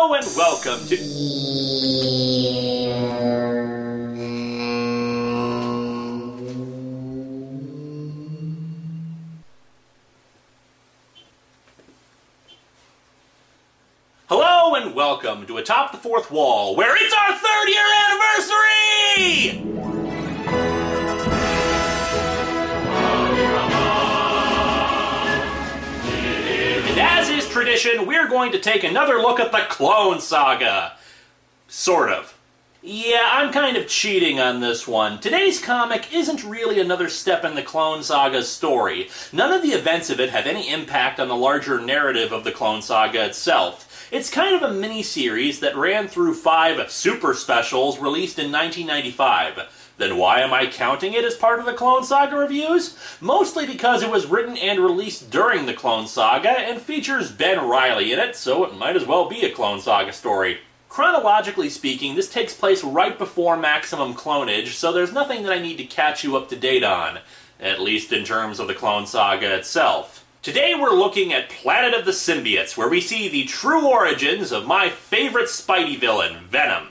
Hello and welcome to... Hello and welcome to Atop the Fourth Wall, where it's our 3rd-year anniversary! And as is tradition, we're going to take another look at the Clone Saga. Sort of. Yeah, I'm kind of cheating on this one. Today's comic isn't really another step in the Clone Saga's story. None of the events of it have any impact on the larger narrative of the Clone Saga itself. It's kind of a mini-series that ran through 5 super specials released in 1995. Then why am I counting it as part of the Clone Saga reviews? Mostly because it was written and released during the Clone Saga and features Ben Reilly in it, so it might as well be a Clone Saga story. Chronologically speaking, this takes place right before Maximum Clonage, so there's nothing that I need to catch you up to date on, at least in terms of the Clone Saga itself. Today we're looking at Planet of the Symbiotes, where we see the true origins of my favorite Spidey villain, Venom.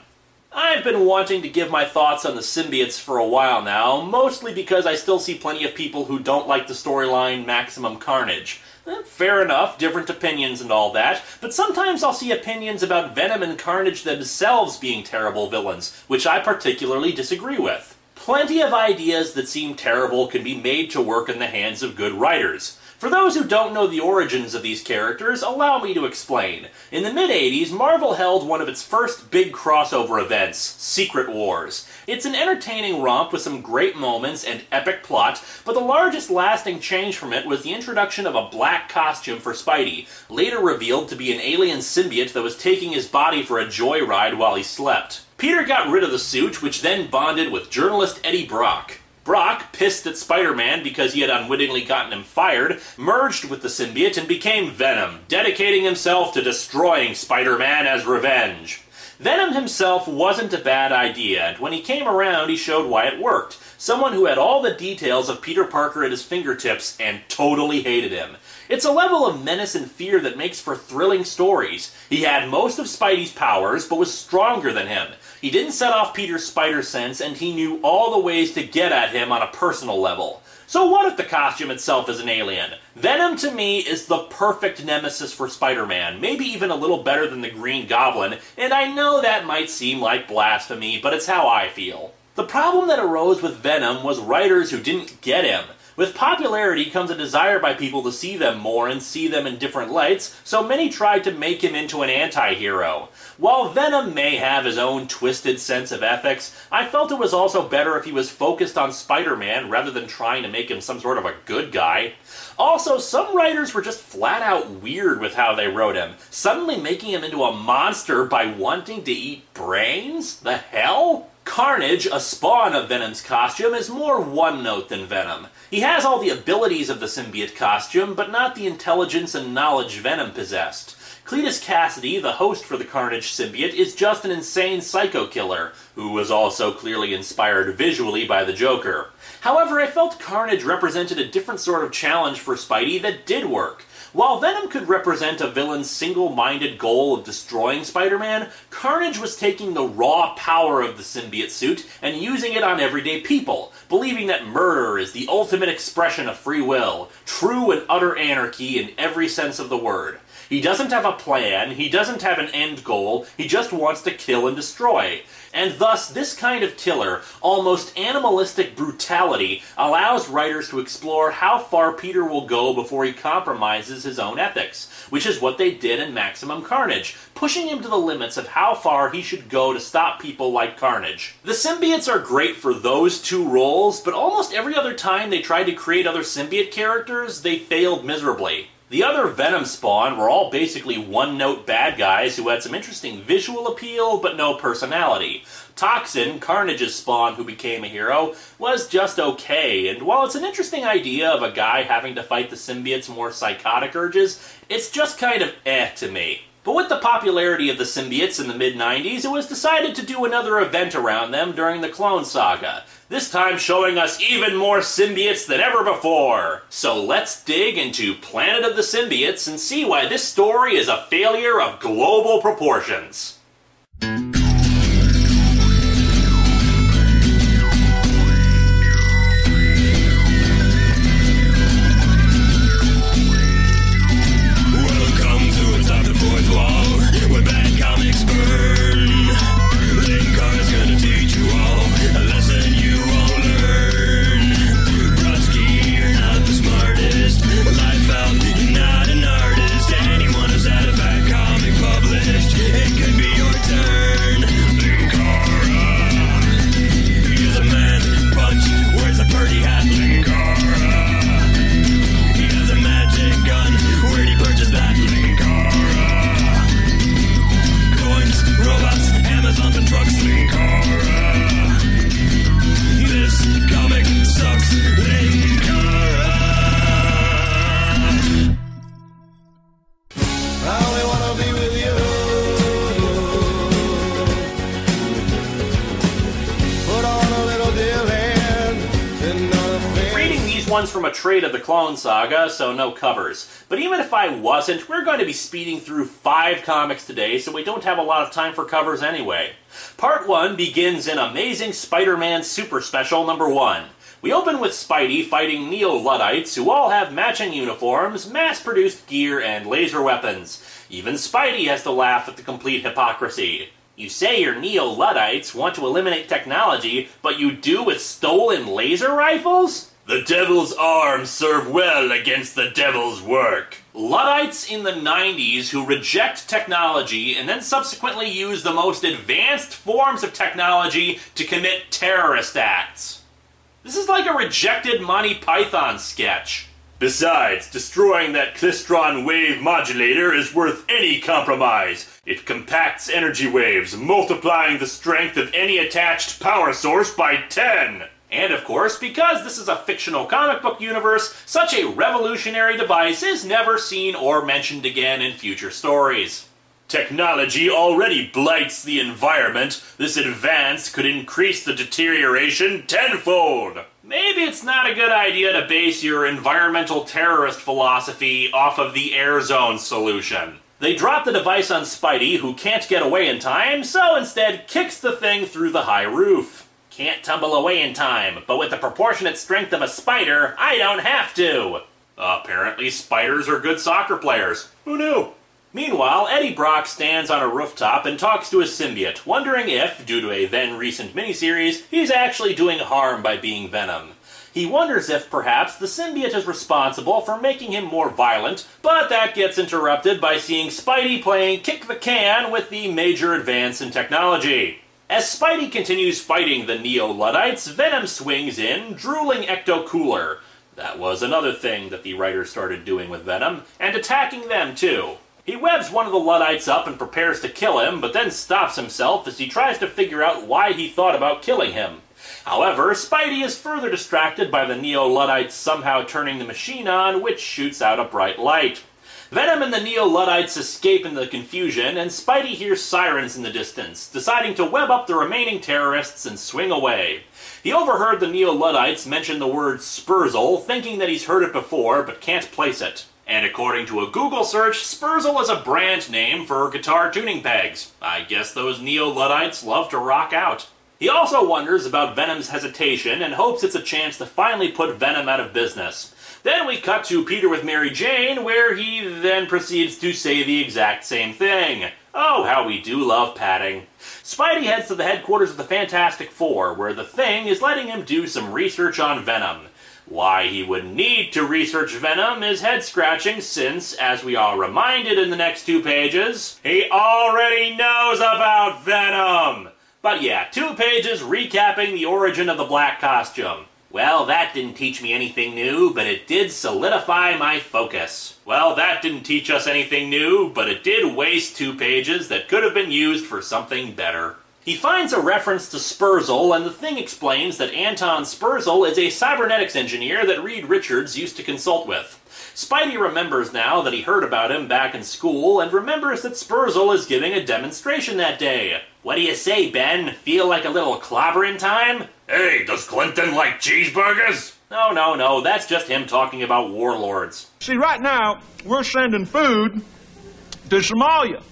I've been wanting to give my thoughts on the symbiotes for a while now, mostly because I still see plenty of people who don't like the storyline Maximum Carnage. Fair enough, different opinions and all that, but sometimes I'll see opinions about Venom and Carnage themselves being terrible villains, which I particularly disagree with. Plenty of ideas that seem terrible can be made to work in the hands of good writers. For those who don't know the origins of these characters, allow me to explain. In the mid-'80s, Marvel held one of its first big crossover events, Secret Wars. It's an entertaining romp with some great moments and epic plot, but the largest lasting change from it was the introduction of a black costume for Spidey, later revealed to be an alien symbiote that was taking his body for a joyride while he slept. Peter got rid of the suit, which then bonded with journalist Eddie Brock. Brock, pissed at Spider-Man because he had unwittingly gotten him fired, merged with the symbiote and became Venom, dedicating himself to destroying Spider-Man as revenge. Venom himself wasn't a bad idea, and when he came around he showed why it worked. Someone who had all the details of Peter Parker at his fingertips and totally hated him. It's a level of menace and fear that makes for thrilling stories. He had most of Spidey's powers, but was stronger than him. He didn't set off Peter's spider sense, and he knew all the ways to get at him on a personal level. So what if the costume itself is an alien? Venom, to me, is the perfect nemesis for Spider-Man, maybe even a little better than the Green Goblin, and I know that might seem like blasphemy, but it's how I feel. The problem that arose with Venom was writers who didn't get him. With popularity comes a desire by people to see them more and see them in different lights, so many tried to make him into an anti-hero. While Venom may have his own twisted sense of ethics, I felt it was also better if he was focused on Spider-Man rather than trying to make him some sort of a good guy. Also, some writers were just flat out weird with how they wrote him, suddenly making him into a monster by wanting to eat brains? The hell? Carnage, a spawn of Venom's costume, is more one-note than Venom. He has all the abilities of the symbiote costume, but not the intelligence and knowledge Venom possessed. Cletus Cassidy, the host for the Carnage symbiote, is just an insane psycho killer, who was also clearly inspired visually by the Joker. However, I felt Carnage represented a different sort of challenge for Spidey that did work. While Venom could represent a villain's single-minded goal of destroying Spider-Man, Carnage was taking the raw power of the symbiote suit and using it on everyday people, believing that murder is the ultimate expression of free will, true and utter anarchy in every sense of the word. He doesn't have a plan, he doesn't have an end goal, he just wants to kill and destroy. And thus, this kind of killer, almost animalistic brutality, allows writers to explore how far Peter will go before he compromises his own ethics, which is what they did in Maximum Carnage, pushing him to the limits of how far he should go to stop people like Carnage. The symbiotes are great for those 2 roles, but almost every other time they tried to create other symbiote characters, they failed miserably. The other Venom spawn were all basically one-note bad guys who had some interesting visual appeal, but no personality. Toxin, Carnage's spawn who became a hero, was just okay, and while it's an interesting idea of a guy having to fight the symbiote's more psychotic urges, it's just kind of to me. But with the popularity of the symbiotes in the mid-90s, it was decided to do another event around them during the Clone Saga, this time showing us even more symbiotes than ever before. So let's dig into Planet of the Symbiotes and see why this story is a failure of global proportions. Linkara's gonna teach you all a lesson you won't learn. Brodsky, you're not the smartest. Life out, you're not an artist. Anyone who's had a bad comic published, it could be your turn. Linkara, he's a man punch, wears a birdie hat. Linkara, he has a magic gun. Where'd he purchase that? Linkara, coins, robots, Amazons and trucks. Linkara, this comic sucks. Linkara, I only wanna be with you. Put on a little deal and Reading these ones from a trade of the Clone Saga, so no covers. But even if I wasn't, we're going to be speeding through 5 comics today, so we don't have a lot of time for covers anyway. Part 1 begins in Amazing Spider-Man Super Special number 1. We open with Spidey fighting Neo-Luddites who all have matching uniforms, mass-produced gear, and laser weapons. Even Spidey has to laugh at the complete hypocrisy. You say your Neo-Luddites want to eliminate technology, but you do with stolen laser rifles? The devil's arms serve well against the devil's work. Luddites in the 90s who reject technology and then subsequently use the most advanced forms of technology to commit terrorist acts. This is like a rejected Monty Python sketch. Besides, destroying that Klystron wave modulator is worth any compromise. It compacts energy waves, multiplying the strength of any attached power source by 10. And of course, because this is a fictional comic book universe, such a revolutionary device is never seen or mentioned again in future stories. Technology already blights the environment. This advance could increase the deterioration tenfold. Maybe it's not a good idea to base your environmental terrorist philosophy off of the air zone solution. They drop the device on Spidey, who can't get away in time, so instead kicks the thing through the high roof. Can't tumble away in time, but with the proportionate strength of a spider, I don't have to. Apparently spiders are good soccer players. Who knew? Meanwhile, Eddie Brock stands on a rooftop and talks to his symbiote, wondering if, due to a then-recent miniseries, he's actually doing harm by being Venom. He wonders if, perhaps, the symbiote is responsible for making him more violent, but that gets interrupted by seeing Spidey playing Kick the Can with the major advance in technology. As Spidey continues fighting the Neo-Luddites, Venom swings in, drooling Ecto-Cooler. That was another thing that the writer started doing with Venom, and attacking them too. He webs one of the Luddites up and prepares to kill him, but then stops himself as he tries to figure out why he thought about killing him. However, Spidey is further distracted by the Neo-Luddites somehow turning the machine on, which shoots out a bright light. Venom and the Neo-Luddites escape in the confusion, and Spidey hears sirens in the distance, deciding to web up the remaining terrorists and swing away. He overheard the Neo-Luddites mention the word Spurzle, thinking that he's heard it before, but can't place it. And according to a Google search, Spurzle is a brand name for guitar tuning pegs. I guess those Neo-Luddites love to rock out. He also wonders about Venom's hesitation and hopes it's a chance to finally put Venom out of business. Then we cut to Peter with Mary Jane, where he then proceeds to say the exact same thing. Oh, how we do love padding. Spidey heads to the headquarters of the Fantastic Four, where the Thing is letting him do some research on Venom. Why he would need to research Venom is head-scratching since, as we are reminded in the next 2 pages, he already knows about Venom! But yeah, 2 pages recapping the origin of the black costume. Well, that didn't teach me anything new, but it did solidify my focus. Well, that didn't teach us anything new, but it did waste 2 pages that could have been used for something better. He finds a reference to Spurzle, and the Thing explains that Anton Spurzle is a cybernetics engineer that Reed Richards used to consult with. Spidey remembers now that he heard about him back in school, and remembers that Spurzle is giving a demonstration that day. What do you say, Ben? Feel like a little clobbering time? Hey, does Clinton like cheeseburgers? No, that's just him talking about warlords. See, right now, we're sending food to Somalia,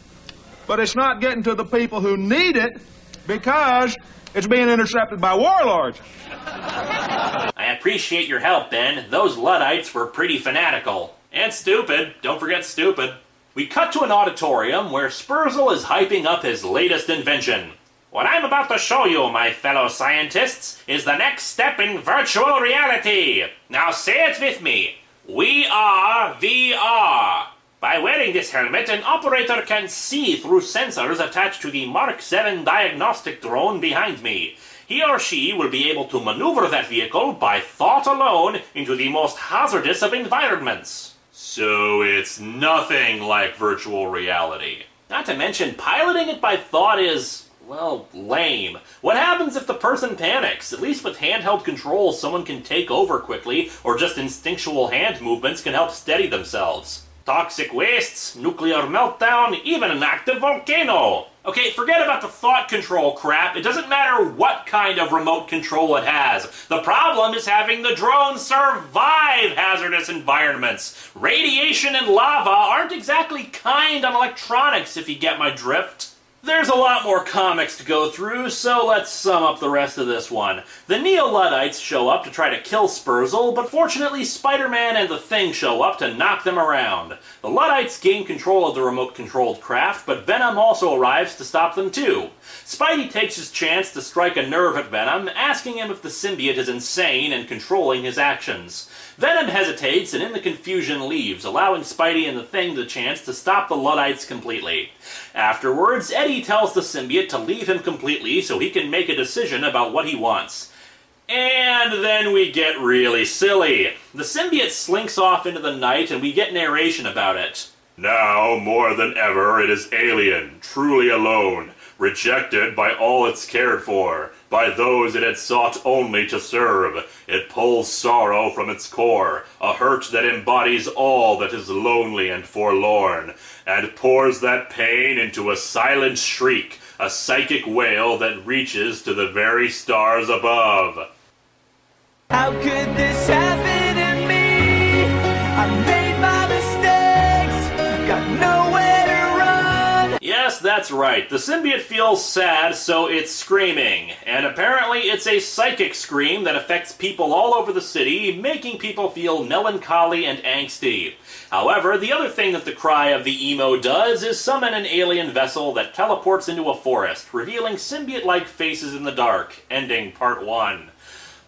but it's not getting to the people who need it because it's being intercepted by warlords. I appreciate your help, Ben. Those Luddites were pretty fanatical. And stupid. Don't forget stupid. We cut to an auditorium where Spurzle is hyping up his latest invention. What I'm about to show you, my fellow scientists, is the next step in virtual reality. Now say it with me. We are VR. By wearing this helmet, an operator can see through sensors attached to the Mark 7 diagnostic drone behind me. He or she will be able to maneuver that vehicle by thought alone into the most hazardous of environments. So it's nothing like virtual reality. Not to mention, piloting it by thought is, well, lame. What happens if the person panics? At least with handheld controls, someone can take over quickly, or just instinctual hand movements can help steady themselves. Toxic wastes, nuclear meltdown, even an active volcano. Okay, forget about the thought control crap. It doesn't matter what kind of remote control it has. The problem is having the drone survive hazardous environments. Radiation and lava aren't exactly kind on electronics, if you get my drift. There's a lot more comics to go through, so let's sum up the rest of this one. The Neo-Luddites show up to try to kill Spurzle, but fortunately Spider-Man and the Thing show up to knock them around. The Luddites gain control of the remote-controlled craft, but Venom also arrives to stop them too. Spidey takes his chance to strike a nerve at Venom, asking him if the symbiote is insane and controlling his actions. Venom hesitates and in the confusion leaves, allowing Spidey and the Thing the chance to stop the Luddites completely. Afterwards, Eddie tells the symbiote to leave him completely so he can make a decision about what he wants. And then we get really silly. The symbiote slinks off into the night and we get narration about it. Now, more than ever, it is alien, truly alone, rejected by all it's cared for, by those it had sought only to serve. It pulls sorrow from its core, a hurt that embodies all that is lonely and forlorn, and pours that pain into a silent shriek, a psychic wail that reaches to the very stars above. How could this happen to me? I made my mistakes, got nowhere to run. Yes, that's right. The symbiote feels sad, so it's screaming. And apparently it's a psychic scream that affects people all over the city, making people feel melancholy and angsty. However, the other thing that the cry of the emo does is summon an alien vessel that teleports into a forest, revealing symbiote-like faces in the dark, ending Part 1.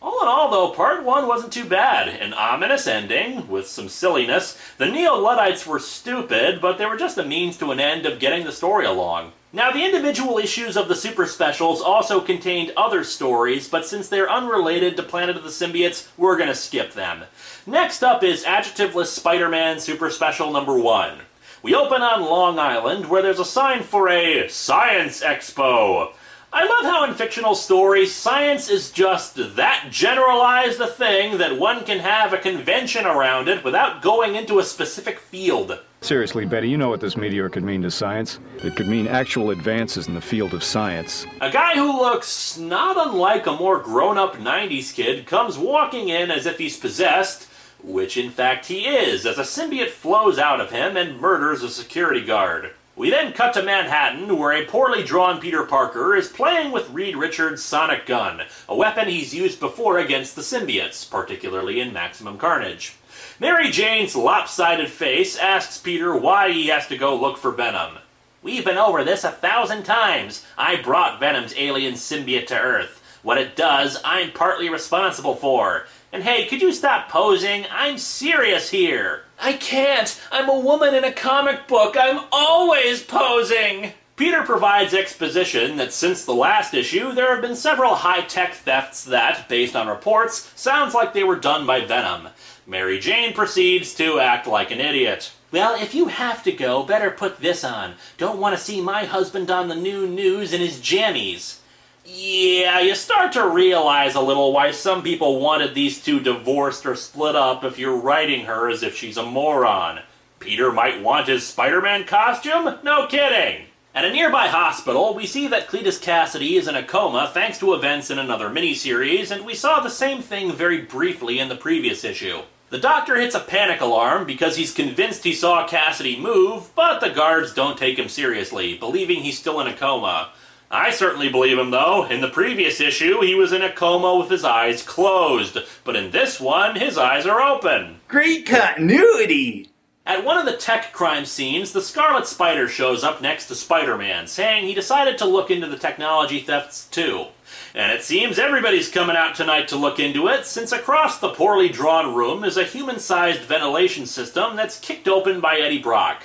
All in all, though, Part 1 wasn't too bad. An ominous ending, with some silliness. The Neo-Luddites were stupid, but they were just a means to an end of getting the story along. Now, the individual issues of the Super Specials also contained other stories, but since they're unrelated to Planet of the Symbiotes, we're gonna skip them. Next up is Adjectiveless Spider-Man Super Special number 1. We open on Long Island, where there's a sign for a Science Expo. I love how in fictional stories, science is just that generalized a thing that one can have a convention around it without going into a specific field. Seriously, Betty, you know what this meteor could mean to science? It could mean actual advances in the field of science. A guy who looks not unlike a more grown-up 90s kid comes walking in as if he's possessed, which in fact he is, as a symbiote flows out of him and murders a security guard. We then cut to Manhattan, where a poorly drawn Peter Parker is playing with Reed Richards' sonic gun, a weapon he's used before against the symbiotes, particularly in Maximum Carnage. Mary Jane's lopsided face asks Peter why he has to go look for Venom. We've been over this 1,000 times. I brought Venom's alien symbiote to Earth. What it does, I'm partly responsible for. And hey, could you stop posing? I'm serious here. I can't. I'm a woman in a comic book. I'm always posing. Peter provides exposition that since the last issue, there have been several high-tech thefts that, based on reports, sounds like they were done by Venom. Mary Jane proceeds to act like an idiot. Well, if you have to go, better put this on. Don't want to see my husband on the new news in his jammies. Yeah, you start to realize a little why some people wanted these two divorced or split up if you're writing her as if she's a moron. Peter might want his Spider-Man costume? No kidding! At a nearby hospital, we see that Cletus Cassidy is in a coma thanks to events in another miniseries, and we saw the same thing very briefly in the previous issue. The doctor hits a panic alarm because he's convinced he saw Cassidy move, but the guards don't take him seriously, believing he's still in a coma. I certainly believe him, though. In the previous issue, he was in a coma with his eyes closed, but in this one, his eyes are open. Great continuity! At one of the tech crime scenes, the Scarlet Spider shows up next to Spider-Man, saying he decided to look into the technology thefts too. And it seems everybody's coming out tonight to look into it, since across the poorly drawn room is a human-sized ventilation system that's kicked open by Eddie Brock.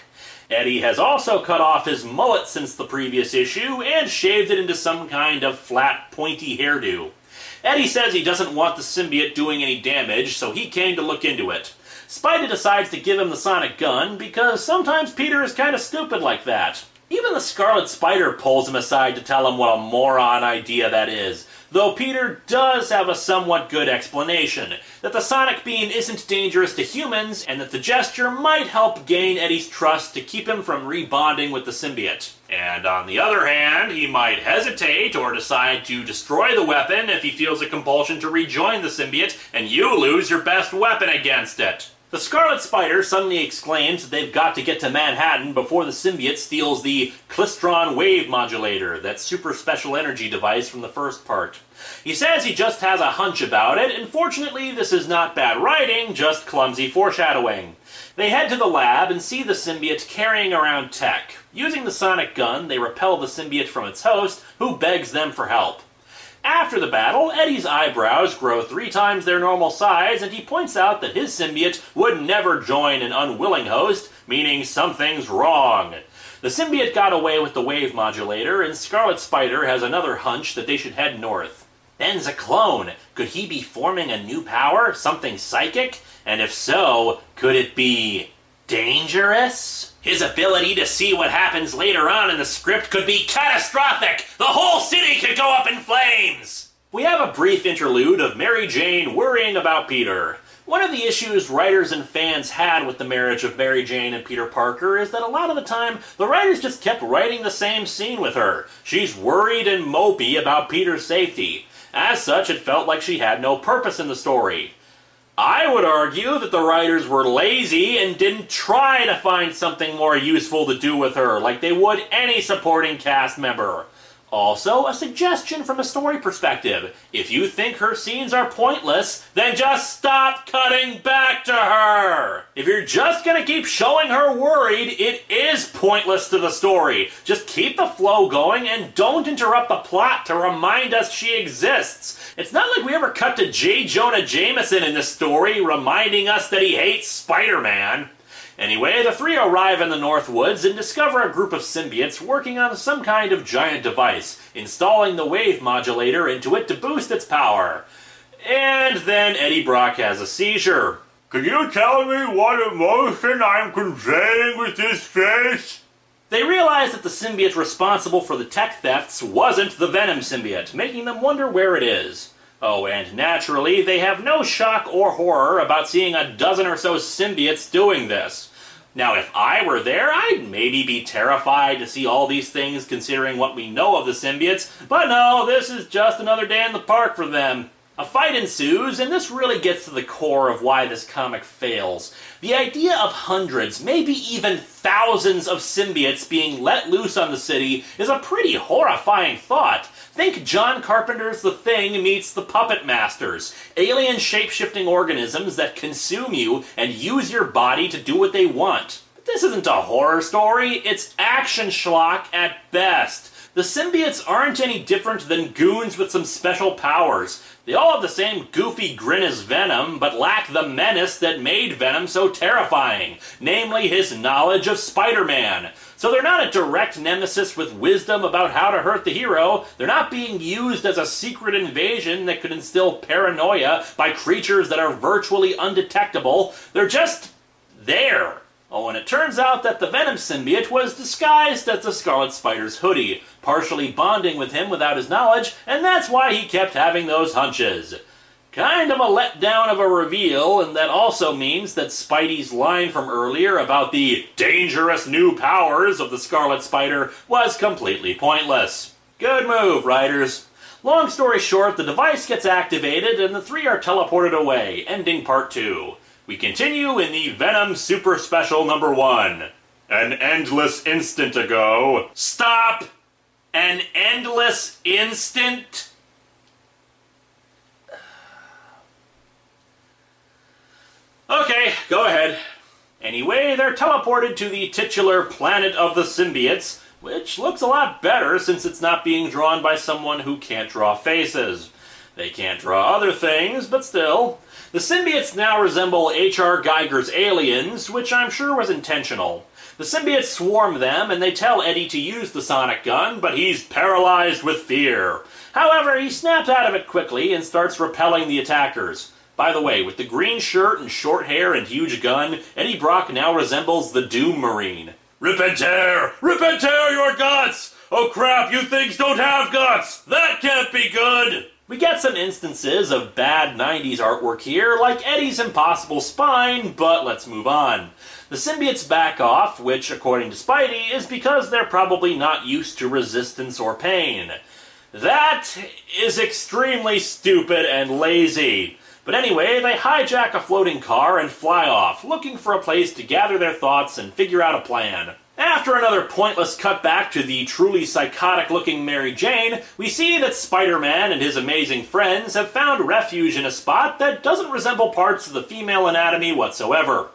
Eddie has also cut off his mullet since the previous issue and shaved it into some kind of flat, pointy hairdo. Eddie says he doesn't want the symbiote doing any damage, so he came to look into it. Spidey decides to give him the sonic gun because sometimes Peter is kind of stupid like that. Even the Scarlet Spider pulls him aside to tell him what a moron idea that is, though Peter does have a somewhat good explanation, that the sonic beam isn't dangerous to humans, and that the gesture might help gain Eddie's trust to keep him from rebonding with the symbiote. And on the other hand, he might hesitate or decide to destroy the weapon if he feels a compulsion to rejoin the symbiote, and you lose your best weapon against it. The Scarlet Spider suddenly exclaims that they've got to get to Manhattan before the symbiote steals the Klystron wave modulator, that super special energy device from the first part. He says he just has a hunch about it, and fortunately this is not bad writing, just clumsy foreshadowing. They head to the lab and see the symbiote carrying around tech. Using the sonic gun, they repel the symbiote from its host, who begs them for help. After the battle, Eddie's eyebrows grow 3 times their normal size, and he points out that his symbiote would never join an unwilling host, meaning something's wrong. The symbiote got away with the wave modulator, and Scarlet Spider has another hunch that they should head north. Ben's a clone. Could he be forming a new power? Something psychic? And if so, could it be dangerous? His ability to see what happens later on in the script could be catastrophic! The whole city could go up in flames! We have a brief interlude of Mary Jane worrying about Peter. One of the issues writers and fans had with the marriage of Mary Jane and Peter Parker is that a lot of the time, the writers just kept writing the same scene with her. She's worried and mopey about Peter's safety. As such, it felt like she had no purpose in the story. I would argue that the writers were lazy and didn't try to find something more useful to do with her, like they would any supporting cast member. Also, a suggestion from a story perspective. If you think her scenes are pointless, then just stop cutting back to her! If you're just gonna keep showing her worried, it is pointless to the story. Just keep the flow going and don't interrupt the plot to remind us she exists. It's not like we ever cut to J. Jonah Jameson in this story, reminding us that he hates Spider-Man. Anyway, the three arrive in the North Woods and discover a group of symbiotes working on some kind of giant device, installing the wave modulator into it to boost its power. And then Eddie Brock has a seizure. Could you tell me what emotion I'm conveying with this face? They realize that the symbiote responsible for the tech thefts wasn't the Venom symbiote, making them wonder where it is. Oh, and naturally, they have no shock or horror about seeing a dozen or so symbiotes doing this. Now, if I were there, I'd maybe be terrified to see all these things considering what we know of the symbiotes, but no, this is just another day in the park for them. A fight ensues, and this really gets to the core of why this comic fails. The idea of hundreds, maybe even thousands of symbiotes being let loose on the city is a pretty horrifying thought. Think John Carpenter's The Thing meets the Puppet Masters. Alien shape-shifting organisms that consume you and use your body to do what they want. But this isn't a horror story, it's action schlock at best. The symbiotes aren't any different than goons with some special powers. They all have the same goofy grin as Venom, but lack the menace that made Venom so terrifying, namely his knowledge of Spider-Man. So they're not a direct nemesis with wisdom about how to hurt the hero. They're not being used as a secret invasion that could instill paranoia by creatures that are virtually undetectable. They're just there. Oh, and it turns out that the Venom symbiote was disguised as the Scarlet Spider's hoodie, partially bonding with him without his knowledge, and that's why he kept having those hunches. Kind of a letdown of a reveal, and that also means that Spidey's line from earlier about the dangerous new powers of the Scarlet Spider was completely pointless. Good move, writers. Long story short, the device gets activated and the three are teleported away, ending part 2. We continue in the Venom Super Special number 1. An endless instant ago. Stop! An endless instant? Okay, go ahead. Anyway, they're teleported to the titular planet of the Symbiotes, which looks a lot better since it's not being drawn by someone who can't draw faces. They can't draw other things, but still. The symbiotes now resemble H.R. Geiger's aliens, which I'm sure was intentional. The symbiotes swarm them, and they tell Eddie to use the sonic gun, but he's paralyzed with fear. However, he snaps out of it quickly and starts repelling the attackers. By the way, with the green shirt and short hair and huge gun, Eddie Brock now resembles the Doom Marine. Rip and tear! Rip and tear your guts! Oh crap, you things don't have guts! That can't be good! We get some instances of bad 90s artwork here, like Eddie's impossible spine, but let's move on. The symbiotes back off, which, according to Spidey, is because they're probably not used to resistance or pain. That is extremely stupid and lazy. But anyway, they hijack a floating car and fly off, looking for a place to gather their thoughts and figure out a plan. After another pointless cutback to the truly psychotic-looking Mary Jane, we see that Spider-Man and his amazing friends have found refuge in a spot that doesn't resemble parts of the female anatomy whatsoever.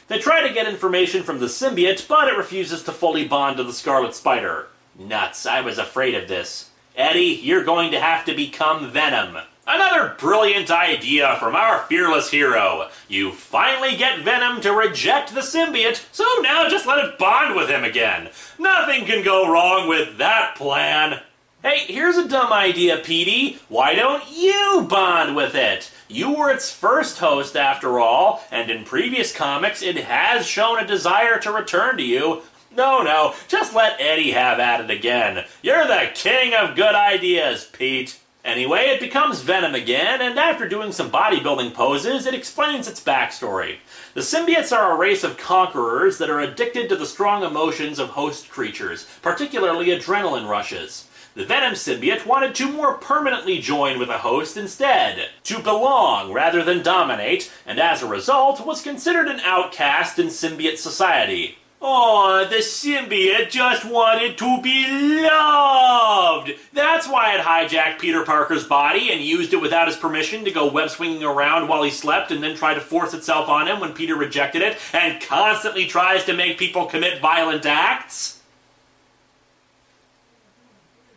They try to get information from the symbiote, but it refuses to fully bond to the Scarlet Spider. Nuts, I was afraid of this. Eddie, you're going to have to become Venom. Another brilliant idea from our fearless hero. You finally get Venom to reject the symbiote, so now just let it bond with him again. Nothing can go wrong with that plan. Hey, here's a dumb idea, Petey. Why don't you bond with it? You were its first host, after all, and in previous comics it has shown a desire to return to you. No, just let Eddie have at it again. You're the king of good ideas, Pete. Anyway, it becomes Venom again, and after doing some bodybuilding poses, it explains its backstory. The symbiotes are a race of conquerors that are addicted to the strong emotions of host creatures, particularly adrenaline rushes. The Venom symbiote wanted to more permanently join with a host instead, to belong rather than dominate, and as a result was considered an outcast in symbiote society. Aw, the symbiote just wanted to be loved! That's why it hijacked Peter Parker's body and used it without his permission to go web-swinging around while he slept and then tried to force itself on him when Peter rejected it, and constantly tries to make people commit violent acts.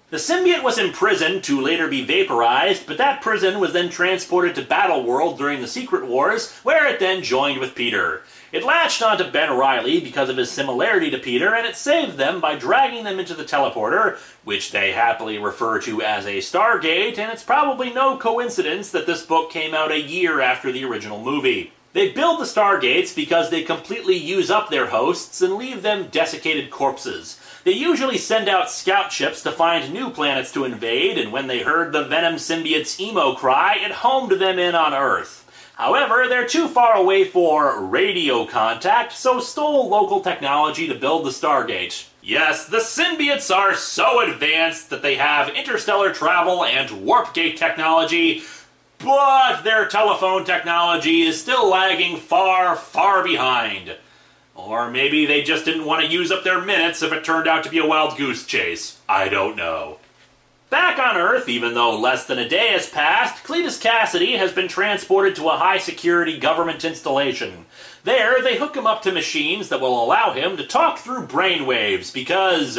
The symbiote was imprisoned to later be vaporized, but that prison was then transported to Battleworld during the Secret Wars, where it then joined with Peter. It latched onto Ben Reilly because of his similarity to Peter, and it saved them by dragging them into the teleporter, which they happily refer to as a Stargate, and it's probably no coincidence that this book came out a year after the original movie. They build the Stargates because they completely use up their hosts and leave them desiccated corpses. They usually send out scout ships to find new planets to invade, and when they heard the Venom symbiote's emo cry, it homed them in on Earth. However, they're too far away for radio contact, so stole local technology to build the Stargate. Yes, the symbiotes are so advanced that they have interstellar travel and warp gate technology, but their telephone technology is still lagging far, far behind. Or maybe they just didn't want to use up their minutes if it turned out to be a wild goose chase. I don't know. Back on Earth, even though less than a day has passed, Cletus Cassidy has been transported to a high-security government installation. There, they hook him up to machines that will allow him to talk through brainwaves because...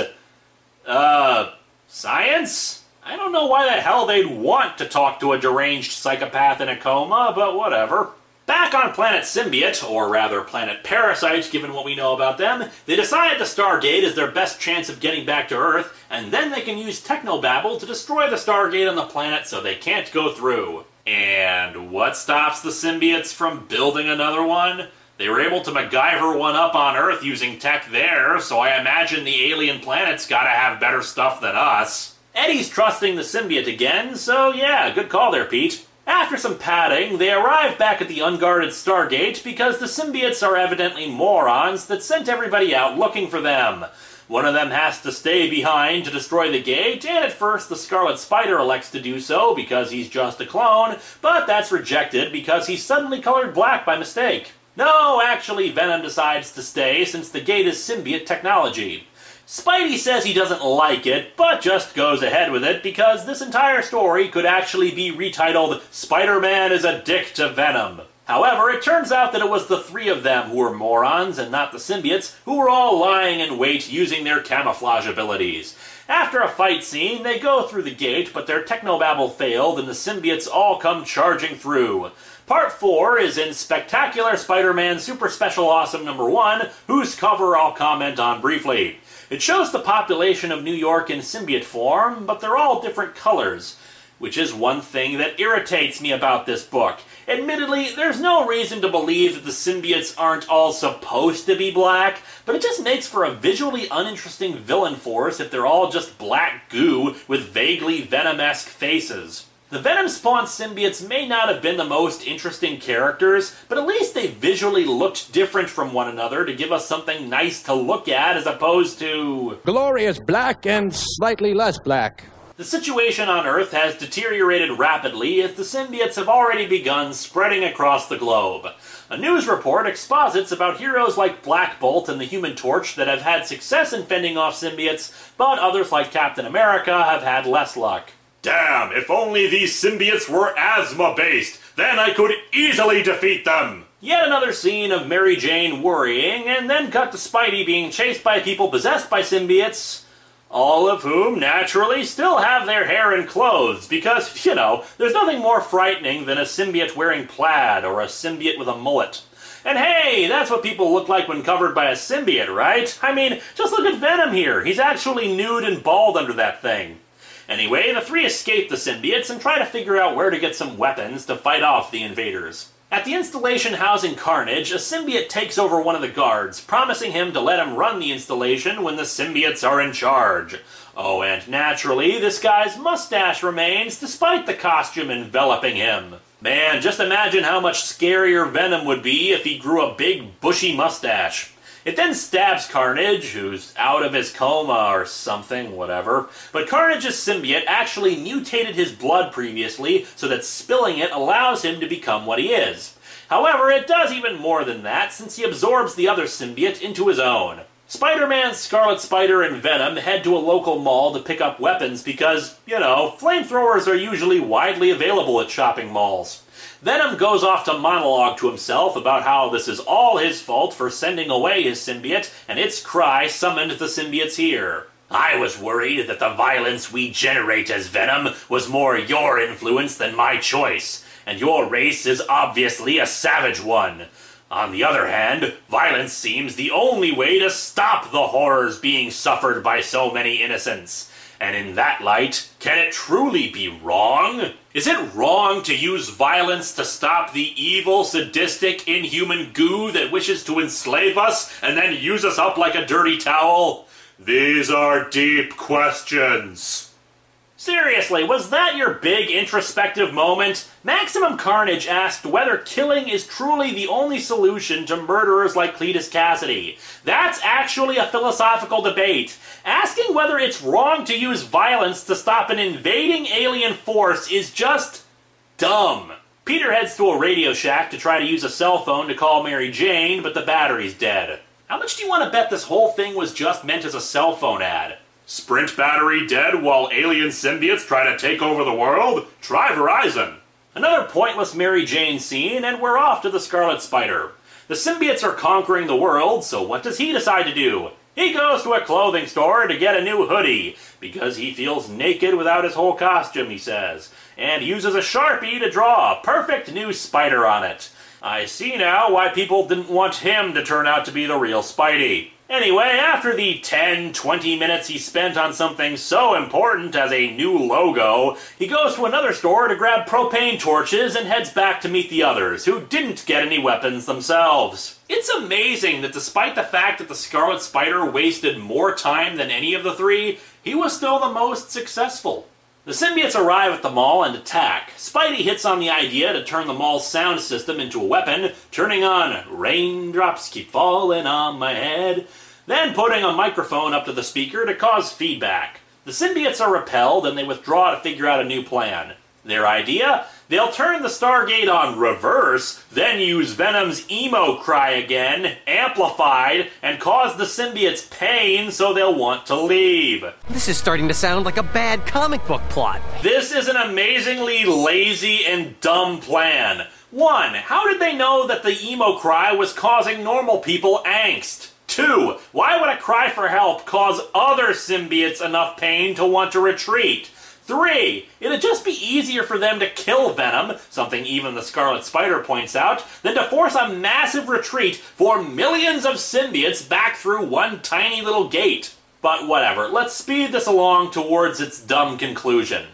science? I don't know why the hell they'd want to talk to a deranged psychopath in a coma, but whatever. Back on planet Symbiote, or rather planet Parasite, given what we know about them, they decide the Stargate is their best chance of getting back to Earth, and then they can use technobabble to destroy the Stargate on the planet so they can't go through. And what stops the symbiotes from building another one? They were able to MacGyver one up on Earth using tech there, so I imagine the alien planet's gotta have better stuff than us. Eddie's trusting the symbiote again, so yeah, good call there, Pete. After some padding, they arrive back at the unguarded Stargate because the symbiotes are evidently morons that sent everybody out looking for them. One of them has to stay behind to destroy the gate, and at first the Scarlet Spider elects to do so because he's just a clone, but that's rejected because he's suddenly colored black by mistake. No, actually, Venom decides to stay since the gate is symbiote technology. Spidey says he doesn't like it, but just goes ahead with it because this entire story could actually be retitled Spider-Man is a Dick to Venom. However, it turns out that it was the three of them who were morons and not the symbiotes who were all lying in wait using their camouflage abilities. After a fight scene, they go through the gate, but their technobabble failed and the symbiotes all come charging through. Part 4 is in Spectacular Spider-Man Super Special Awesome number 1, whose cover I'll comment on briefly. It shows the population of New York in symbiote form, but they're all different colors, which is one thing that irritates me about this book. Admittedly, there's no reason to believe that the symbiotes aren't all supposed to be black, but it just makes for a visually uninteresting villain force if they're all just black goo with vaguely Venom-esque faces. The Venom-spawned symbiotes may not have been the most interesting characters, but at least they visually looked different from one another to give us something nice to look at as opposed to glorious black and slightly less black. The situation on Earth has deteriorated rapidly as the symbiotes have already begun spreading across the globe. A news report exposits about heroes like Black Bolt and the Human Torch that have had success in fending off symbiotes, but others like Captain America have had less luck. Damn, if only these symbiotes were asthma-based, then I could easily defeat them! Yet another scene of Mary Jane worrying, and then cut to Spidey being chased by people possessed by symbiotes, all of whom, naturally, still have their hair and clothes, because, you know, there's nothing more frightening than a symbiote wearing plaid, or a symbiote with a mullet. And hey, that's what people look like when covered by a symbiote, right? I mean, just look at Venom here. He's actually nude and bald under that thing. Anyway, the three escape the symbiotes and try to figure out where to get some weapons to fight off the invaders. At the installation housing Carnage, a symbiote takes over one of the guards, promising him to let him run the installation when the symbiotes are in charge. Oh, and naturally, this guy's mustache remains despite the costume enveloping him. Man, just imagine how much scarier Venom would be if he grew a big, bushy mustache. It then stabs Carnage, who's out of his coma or something, whatever. But Carnage's symbiote actually mutated his blood previously, so that spilling it allows him to become what he is. However, it does even more than that, since he absorbs the other symbiote into his own. Spider-Man, Scarlet Spider, and Venom head to a local mall to pick up weapons because, you know, flamethrowers are usually widely available at shopping malls. Venom goes off to monologue to himself about how this is all his fault for sending away his symbiote, and its cry summoned the symbiotes here. I was worried that the violence we generate as Venom was more your influence than my choice, and your race is obviously a savage one. On the other hand, violence seems the only way to stop the horrors being suffered by so many innocents. And in that light, can it truly be wrong? Is it wrong to use violence to stop the evil, sadistic, inhuman goo that wishes to enslave us and then use us up like a dirty towel? These are deep questions. Seriously, was that your big introspective moment? Maximum Carnage asked whether killing is truly the only solution to murderers like Cletus Cassidy. That's actually a philosophical debate. Asking whether it's wrong to use violence to stop an invading alien force is just dumb. Peter heads to a Radio Shack to try to use a cell phone to call Mary Jane, but the battery's dead. How much do you want to bet this whole thing was just meant as a cell phone ad? Sprint battery dead while alien symbiotes try to take over the world? Try Verizon. Another pointless Mary Jane scene, and we're off to the Scarlet Spider. The symbiotes are conquering the world, so what does he decide to do? He goes to a clothing store to get a new hoodie, because he feels naked without his whole costume, he says, and uses a Sharpie to draw a perfect new spider on it. I see now why people didn't want him to turn out to be the real Spidey. Anyway, after the 10-20 minutes he spent on something so important as a new logo, he goes to another store to grab propane torches and heads back to meet the others, who didn't get any weapons themselves. It's amazing that despite the fact that the Scarlet Spider wasted more time than any of the three, he was still the most successful. The symbiotes arrive at the mall and attack. Spidey hits on the idea to turn the mall's sound system into a weapon, turning on "Raindrops Keep Falling on My Head," then putting a microphone up to the speaker to cause feedback. The symbiotes are repelled and they withdraw to figure out a new plan. Their idea? They'll turn the Stargate on reverse, then use Venom's emo cry again, amplified, and cause the symbiotes pain so they'll want to leave. This is starting to sound like a bad comic book plot. This is an amazingly lazy and dumb plan. 1. How did they know that the emo cry was causing normal people angst? 2. Why would a cry for help cause other symbiotes enough pain to want to retreat? 3. It'd just be easier for them to kill Venom, something even the Scarlet Spider points out, than to force a massive retreat for millions of symbiotes back through one tiny little gate. But whatever, let's speed this along towards its dumb conclusion.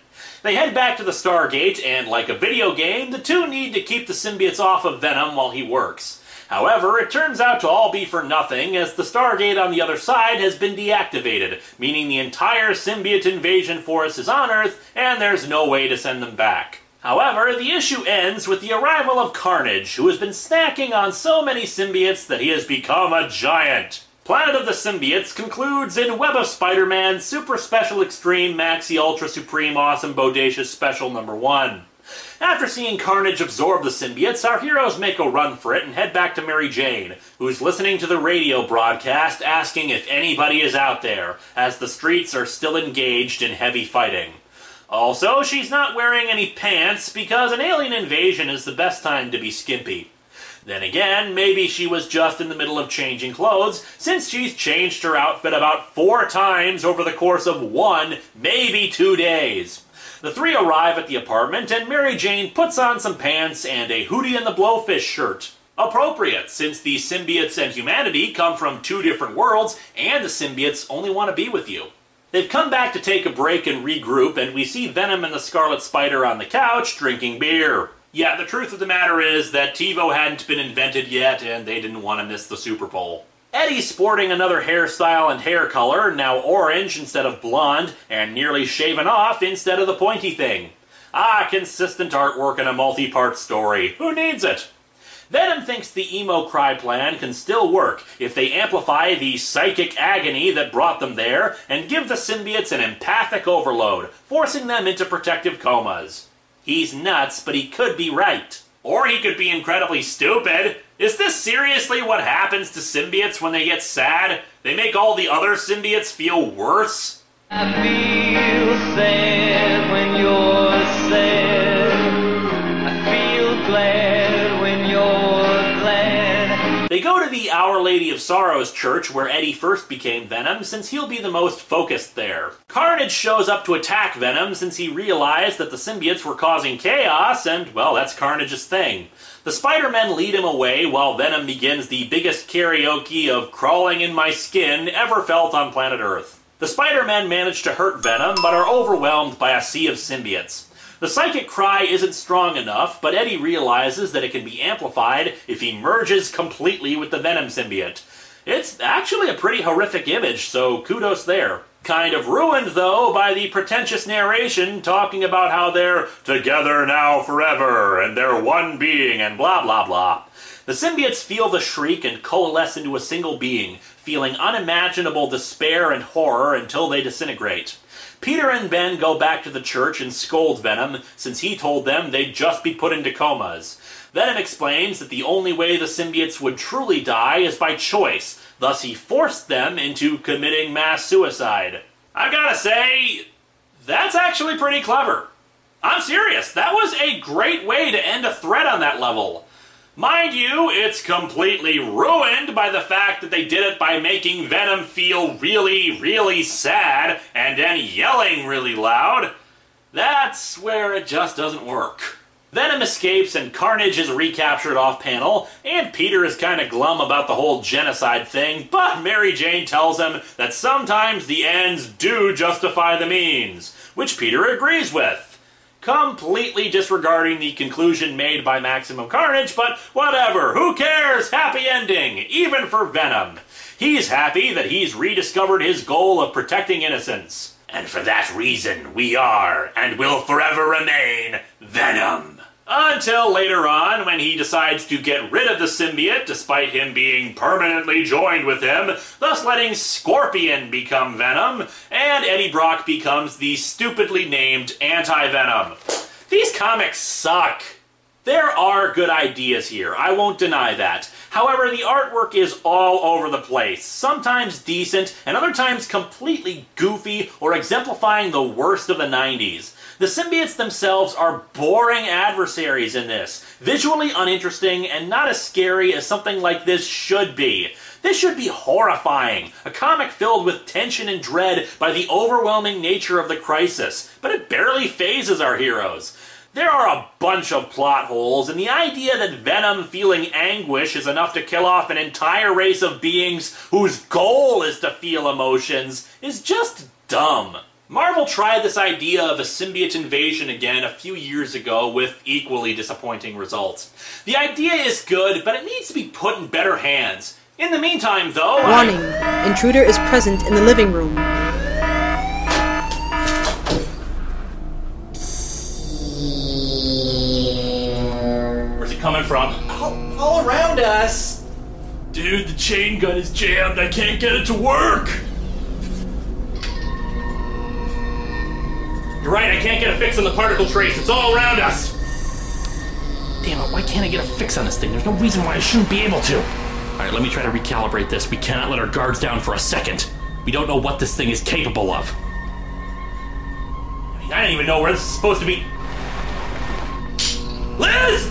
They head back to the Stargate, and like a video game, the two need to keep the symbiotes off of Venom while he works. However, it turns out to all be for nothing, as the Stargate on the other side has been deactivated, meaning the entire symbiote invasion force is on Earth, and there's no way to send them back. However, the issue ends with the arrival of Carnage, who has been snacking on so many symbiotes that he has become a giant. Planet of the Symbiotes concludes in Web of Spider-Man Super Special Extreme Maxi Ultra Supreme Awesome Bodacious Special number 1. After seeing Carnage absorb the symbiotes, our heroes make a run for it and head back to Mary Jane, who's listening to the radio broadcast asking if anybody is out there, as the streets are still engaged in heavy fighting. Also, she's not wearing any pants because an alien invasion is the best time to be skimpy. Then again, maybe she was just in the middle of changing clothes, since she's changed her outfit about 4 times over the course of 1, maybe 2 days. The three arrive at the apartment, and Mary Jane puts on some pants and a Hootie and the Blowfish shirt. Appropriate, since the symbiotes and humanity come from 2 different worlds, and the symbiotes only want to be with you. They've come back to take a break and regroup, and we see Venom and the Scarlet Spider on the couch drinking beer. Yeah, the truth of the matter is that TiVo hadn't been invented yet, and they didn't want to miss the Super Bowl. Eddie's sporting another hairstyle and hair color, now orange instead of blonde, and nearly shaven off instead of the pointy thing. Ah, consistent artwork in a multi-part story. Who needs it? Venom thinks the emo cry plan can still work if they amplify the psychic agony that brought them there and give the symbiotes an empathic overload, forcing them into protective comas. He's nuts, but he could be right. Or he could be incredibly stupid. Is this seriously what happens to symbiotes when they get sad? They make all the other symbiotes feel worse? I feel sad when you're sad. I feel glad when you're glad. They go to the Our Lady of Sorrows church where Eddie first became Venom, since he'll be the most focused there. Carnage shows up to attack Venom since he realized that the symbiotes were causing chaos, and, well, that's Carnage's thing. The Spider-Men lead him away while Venom begins the biggest karaoke of crawling in my skin ever felt on planet Earth. The Spider-Men manage to hurt Venom, but are overwhelmed by a sea of symbiotes. The psychic cry isn't strong enough, but Eddie realizes that it can be amplified if he merges completely with the Venom symbiote. It's actually a pretty horrific image, so kudos there. Kind of ruined, though, by the pretentious narration talking about how they're together now forever, and they're one being, and blah blah blah. The symbiotes feel the shriek and coalesce into a single being, feeling unimaginable despair and horror until they disintegrate. Peter and Ben go back to the church and scold Venom, since he told them they'd just be put into comas. Venom explains that the only way the symbiotes would truly die is by choice, thus he forced them into committing mass suicide. I gotta say, that's actually pretty clever. I'm serious, that was a great way to end a thread on that level. Mind you, it's completely ruined by the fact that they did it by making Venom feel really, really sad and then yelling really loud. That's where it just doesn't work. Venom escapes and Carnage is recaptured off-panel, and Peter is kind of glum about the whole genocide thing, but Mary Jane tells him that sometimes the ends do justify the means, which Peter agrees with. Completely disregarding the conclusion made by Maximum Carnage, but whatever, who cares? Happy ending, even for Venom. He's happy that he's rediscovered his goal of protecting innocence. And for that reason, we are, and will forever remain, Venom. Until later on, when he decides to get rid of the symbiote, despite him being permanently joined with him, thus letting Scorpion become Venom, and Eddie Brock becomes the stupidly named Anti-Venom. These comics suck. There are good ideas here, I won't deny that. However, the artwork is all over the place, sometimes decent, and other times completely goofy or exemplifying the worst of the 90s. The symbiotes themselves are boring adversaries in this, visually uninteresting and not as scary as something like this should be. This should be horrifying, a comic filled with tension and dread by the overwhelming nature of the crisis, but it barely phases our heroes. There are a bunch of plot holes, and the idea that Venom feeling anguish is enough to kill off an entire race of beings whose goal is to feel emotions is just dumb. Marvel tried this idea of a symbiote invasion again a few years ago with equally disappointing results. The idea is good, but it needs to be put in better hands. In the meantime, though, Warning. Intruder is present in the living room. Where's it coming from? All around us. Dude, the chain gun is jammed. I can't get it to work. You're right, I can't get a fix on the particle trace. It's all around us. Damn it, why can't I get a fix on this thing? There's no reason why I shouldn't be able to. Alright, let me try to recalibrate this. We cannot let our guards down for a second. We don't know what this thing is capable of. I mean, I don't even know where this is supposed to be. Liz!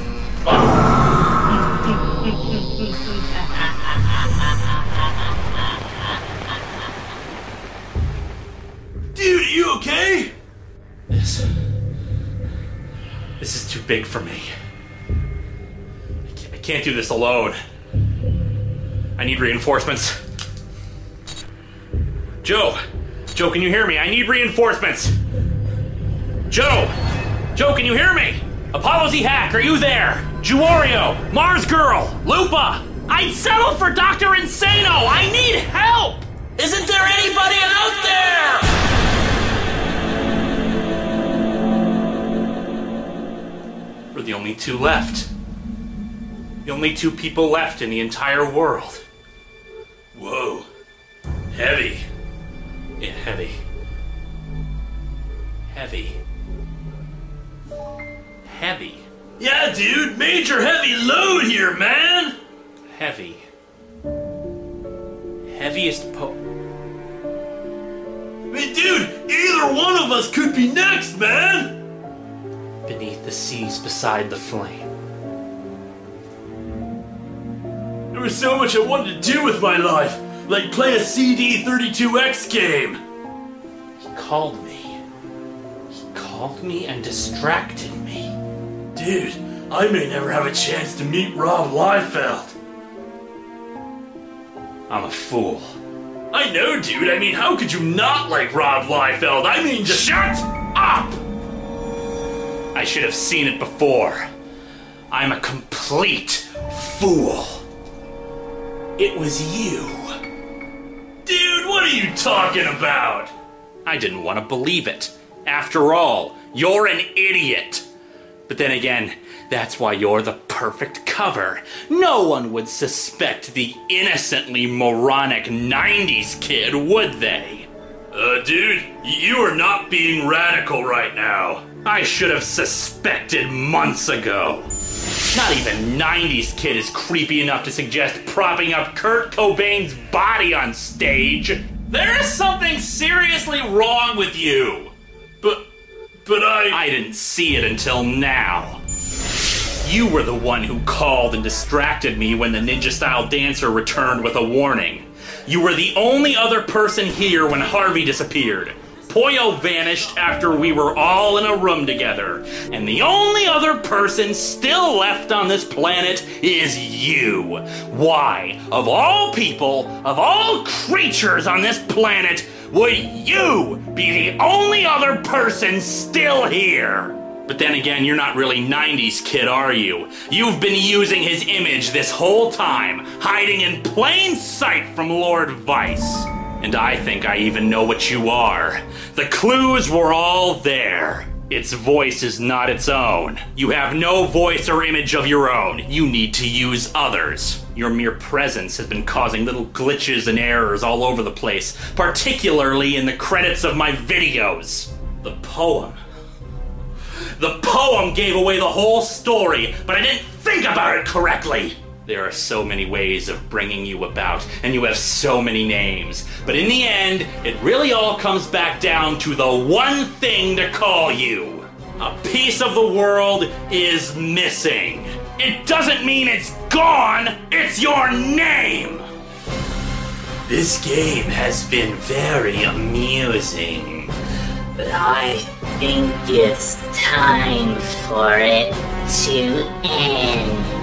Dude, are you okay? This is too big for me. I can't do this alone. I need reinforcements. Joe! Joe, can you hear me? I need reinforcements! Joe! Joe, can you hear me? Apollo Z Hack, are you there? Juario! Mars Girl! Lupa! I'd settle for Dr. Insano! I need help! Isn't there anybody out there? We're the only two left. The only two people left in the entire world. Whoa. Heavy. Yeah, heavy. Heavy. Heavy. Yeah, dude, major heavy load here, man! Heavy. Heaviest I mean, dude, either one of us could be next, man! beneath the seas beside the flame. There was so much I wanted to do with my life, like play a CD32X game. He called me. He called me and distracted me. Dude, I may never have a chance to meet Rob Liefeld. I'm a fool. I know, dude. I mean, how could you not like Rob Liefeld? I mean, just shut up! I should have seen it before. I'm a complete fool. It was you. Dude, what are you talking about? I didn't want to believe it. After all, you're an idiot. But then again, that's why you're the perfect cover. No one would suspect the innocently moronic 90s kid, would they? Dude, you are not being radical right now. I should have suspected months ago. Not even 90s kid is creepy enough to suggest propping up Kurt Cobain's body on stage. There is something seriously wrong with you. But I didn't see it until now. You were the one who called and distracted me when the ninja-style dancer returned with a warning. You were the only other person here when Harvey disappeared. Poyo vanished after we were all in a room together. And the only other person still left on this planet is you. Why, of all people, of all creatures on this planet, would you be the only other person still here? But then again, you're not really 90s kid, are you? You've been using his image this whole time, hiding in plain sight from Lord Vice. And I think I even know what you are. The clues were all there. Its voice is not its own. You have no voice or image of your own. You need to use others. Your mere presence has been causing little glitches and errors all over the place, particularly in the credits of my videos. The poem gave away the whole story, but I didn't think about it correctly. There are so many ways of bringing you about, and you have so many names. But in the end, it really all comes back down to the one thing to call you. A piece of the world is missing. It doesn't mean it's gone, it's your name! This game has been very amusing, but I think it's time for it to end.